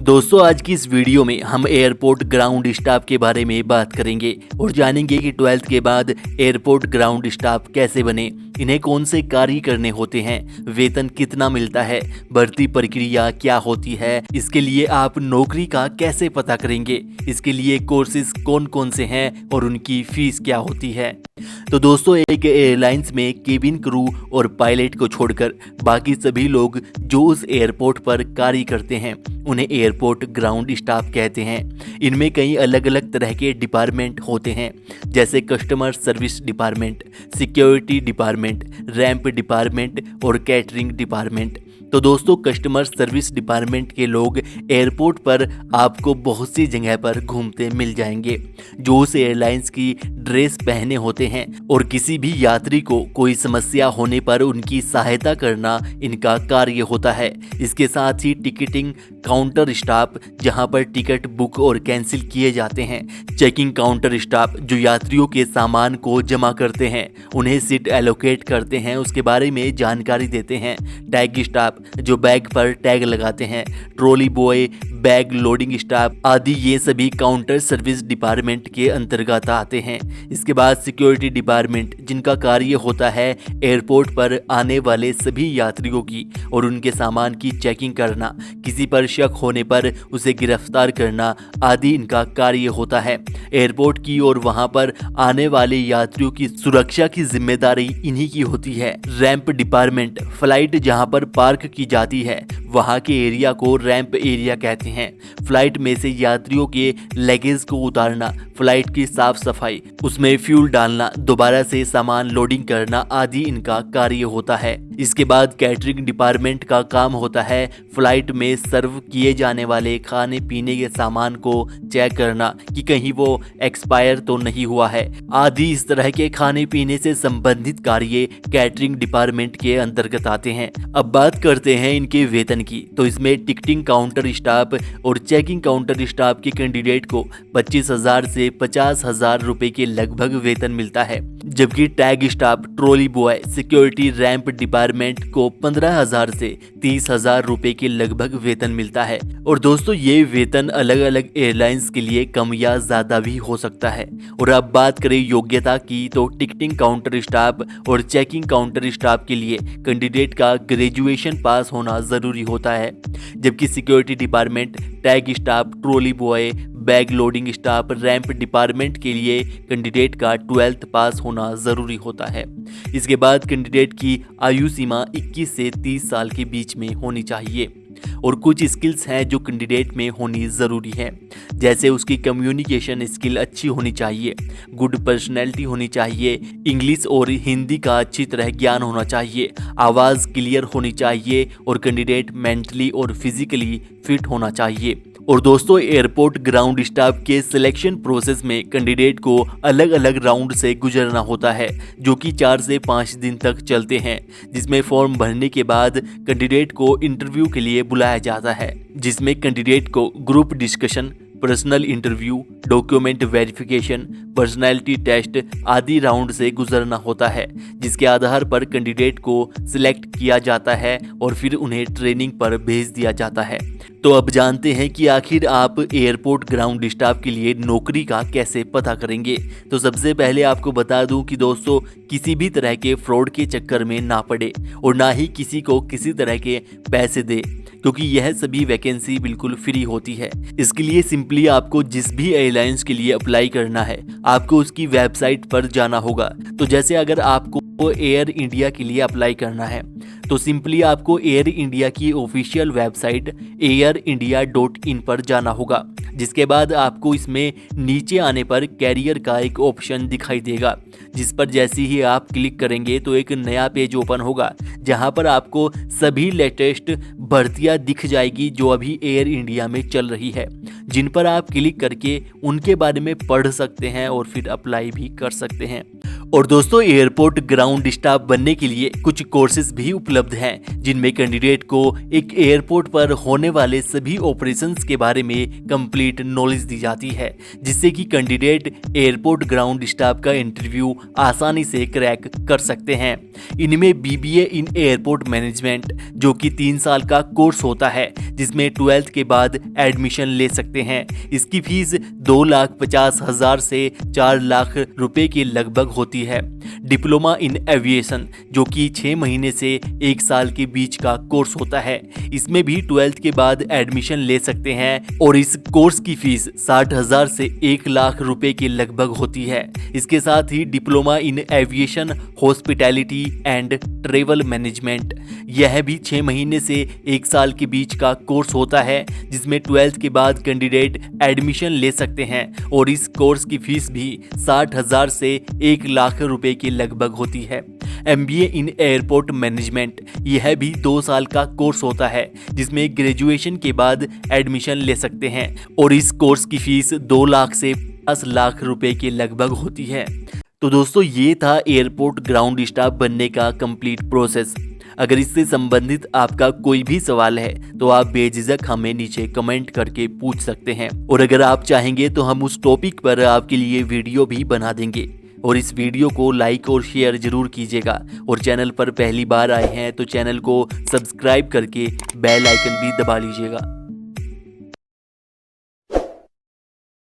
दोस्तों आज की इस वीडियो में हम एयरपोर्ट ग्राउंड स्टाफ के बारे में बात करेंगे और जानेंगे कि 12th के बाद एयरपोर्ट ग्राउंड स्टाफ कैसे बने, इन्हें कौन से कार्य करने होते हैं, वेतन कितना मिलता है, भर्ती प्रक्रिया क्या होती है, इसके लिए आप नौकरी का कैसे पता करेंगे, इसके लिए कोर्सेज कौन कौन से हैं और उनकी फीस क्या होती है। तो दोस्तों एक एयरलाइंस में केबिन क्रू और पायलट को छोड़कर बाकी सभी लोग जो उस एयरपोर्ट पर कार्य करते हैं उन्हें एयरपोर्ट ग्राउंड स्टाफ कहते हैं। इनमें कई अलग अलग तरह के डिपार्टमेंट होते हैं जैसे customer service department, security department, ramp department और कैटरिंग डिपार्टमेंट। तो दोस्तों कस्टमर सर्विस डिपार्टमेंट के लोग एयरपोर्ट पर आपको बहुत सी जगह पर घूमते मिल जाएंगे जो उस एयरलाइंस की ड्रेस पहने होते हैं और किसी भी यात्री को कोई समस्या होने पर उनकी सहायता करना इनका कार्य होता है। इसके साथ ही टिकटिंग काउंटर स्टाफ जहां पर टिकट बुक और कैंसिल किए जाते हैं, चेकिंग काउंटर स्टाफ जो यात्रियों के सामान को जमा करते हैं, उन्हें सीट एलोकेट करते हैं, उसके बारे में जानकारी देते हैं, टैग स्टाफ जो बैग पर टैग लगाते हैं, trolley boy, bag loading staff आदि ये सभी काउंटर सर्विस डिपार्टमेंट के अंतर्गत आते हैं। इसके बाद सिक्योरिटी डिपार्टमेंट जिनका कार्य होता है एयरपोर्ट पर आने वाले सभी यात्रियों की और उनके सामान की चेकिंग करना, किसी पर शक होने पर उसे गिरफ्तार करना आदि इनका कार्य होता है। एयरपोर्ट की और वहां पर आने वाले यात्रियों की सुरक्षा की जिम्मेदारी इन्हीं की होती है। रैंप डिपार्टमेंट फ्लाइट जहां पर पार्क की जाती है वहां के एरिया को रैंप एरिया कहते हैं। फ्लाइट में से यात्रियों के लगेज को उतारना, फ्लाइट की साफ सफाई, उसमें फ्यूल डालना, दोबारा से सामान लोडिंग करना आदि इनका कार्य होता है। इसके बाद कैटरिंग डिपार्टमेंट का काम होता है फ्लाइट में सर्व किए जाने वाले खाने पीने के सामान को चेक करना कि कहीं वो एक्सपायर तो नहीं हुआ है आदि इस तरह के खाने पीने से संबंधित कार्य कैटरिंग डिपार्टमेंट के अंतर्गत आते हैं। अब बात करते हैं इनके वेतन की। तो इसमें टिकटिंग काउंटर स्टाफ और चेकिंग काउंटर स्टाफ के कैंडिडेट को 25,000 से 50,000 रुपए के लगभग वेतन मिलता है, जबकि tag staff, trolley boy, security, ramp department को 15,000 से 30,000 रुपए के लगभग वेतन मिलता है। और दोस्तों ये वेतन अलग अलग एयरलाइंस के लिए कम या ज्यादा भी हो सकता है। और अब बात करें योग्यता की तो टिकटिंग काउंटर स्टाफ और चेकिंग काउंटर स्टाफ के लिए कैंडिडेट का ग्रेजुएशन पास होना जरूरी होता है, जबकि security department, tag staff, trolley boy, bag loading staff, ramp department के लिए कैंडिडेट का 12th पास होना ज़रूरी होता है। इसके बाद कैंडिडेट की आयु सीमा 21 से 30 साल के बीच में होनी चाहिए। और कुछ स्किल्स हैं जो कैंडिडेट में होनी ज़रूरी है, जैसे उसकी कम्युनिकेशन स्किल अच्छी होनी चाहिए, गुड पर्सनैलिटी होनी चाहिए, इंग्लिश और हिंदी का अच्छी तरह ज्ञान होना चाहिए, आवाज़ क्लियर होनी चाहिए और कैंडिडेट मेंटली और फिजिकली फिट होना चाहिए। और दोस्तों एयरपोर्ट ग्राउंड स्टाफ के सिलेक्शन प्रोसेस में कैंडिडेट को अलग अलग राउंड से गुजरना होता है जो कि 4 से 5 दिन तक चलते हैं, जिसमें फॉर्म भरने के बाद कैंडिडेट को इंटरव्यू के लिए बुलाया जाता है, जिसमें कैंडिडेट को group discussion, personal interview, document verification, personality test आदि राउंड से गुजरना होता है, जिसके आधार पर कैंडिडेट को सिलेक्ट किया जाता है और फिर उन्हें ट्रेनिंग पर भेज दिया जाता है। तो अब जानते हैं कि आखिर आप एयरपोर्ट ग्राउंड स्टाफ के लिए नौकरी का कैसे पता करेंगे। तो सबसे पहले आपको बता दूं कि दोस्तों किसी भी तरह के फ्रॉड के चक्कर में ना पड़े और ना ही किसी को किसी तरह के पैसे दे, क्योंकि यह सभी वैकेंसी बिल्कुल फ्री होती है। इसके लिए सिंपली आपको जिस भी एयरलाइंस के लिए अप्लाई करना है आपको उसकी वेबसाइट पर जाना होगा। तो जैसे अगर आपको एयर इंडिया के लिए अप्लाई करना है तो सिंपली आपको एयर इंडिया की ऑफिशियल वेबसाइट airindia.in पर जाना होगा, जिसके बाद आपको इसमें नीचे आने पर कैरियर का एक ऑप्शन दिखाई देगा, जिस पर जैसे ही आप क्लिक करेंगे तो एक नया पेज ओपन होगा जहां पर आपको सभी लेटेस्ट भर्तियां दिख जाएगी जो अभी एयर इंडिया में चल रही है, जिन पर आप क्लिक करके उनके बारे में पढ़ सकते हैं और फिर अप्लाई भी कर सकते हैं। और दोस्तों एयरपोर्ट ग्राउंड स्टाफ बनने के लिए कुछ कोर्सेज भी उपलब्ध हैं जिनमें कैंडिडेट को एक एयरपोर्ट पर होने वाले सभी ऑपरेशंस के बारे में कंप्लीट नॉलेज दी जाती है, जिससे कि कैंडिडेट एयरपोर्ट ग्राउंड स्टाफ का इंटरव्यू आसानी से क्रैक कर सकते हैं। इनमें BBA इन एयरपोर्ट मैनेजमेंट जो कि 3 साल का कोर्स होता है, जिसमें 12th के बाद एडमिशन ले सकते हैं। इसकी फीस 2,50,000 से 4 लाख रुपए के लगभग होती है। डिप्लोमा इन एविएशन जो कि 6 महीने से 1 साल के बीच का कोर्स होता है, इसमें भी 12th के बाद एडमिशन ले सकते हैं और इस कोर्स की फीस 60,000 से 1 लाख रुपए के लगभग होती है। इसके साथ ही diploma in aviation hospitality and travel management, यह भी 6 महीने से 1 साल के बीच का कोर्स होता है, जिसमें 12th के बाद कैंडिडेट एडमिशन ले सकते हैं और इस कोर्स की फीस भी 60,000 से 1 लाख रुपए के लगभग होती है। MBA इन एयरपोर्ट मैनेजमेंट, यह भी 2 साल का कोर्स होता है, जिसमें ग्रेजुएशन के बाद एडमिशन ले सकते हैं और इस कोर्स की फीस 2 लाख से 10 लाख रुपए के लगभग होती है। तो दोस्तों ये था एयरपोर्ट ग्राउंड स्टाफ बनने का कंप्लीट प्रोसेस। अगर इससे संबंधित आपका कोई भी सवाल है तो आप बेझिझक हमें नीचे कमेंट करके पूछ सकते हैं, और अगर आप चाहेंगे तो हम उस टॉपिक पर आपके लिए वीडियो भी बना देंगे। और इस वीडियो को लाइक और शेयर जरूर कीजिएगा, और चैनल पर पहली बार आए हैं तो चैनल को सब्सक्राइब करके बेल आइकन भी दबा लीजिएगा।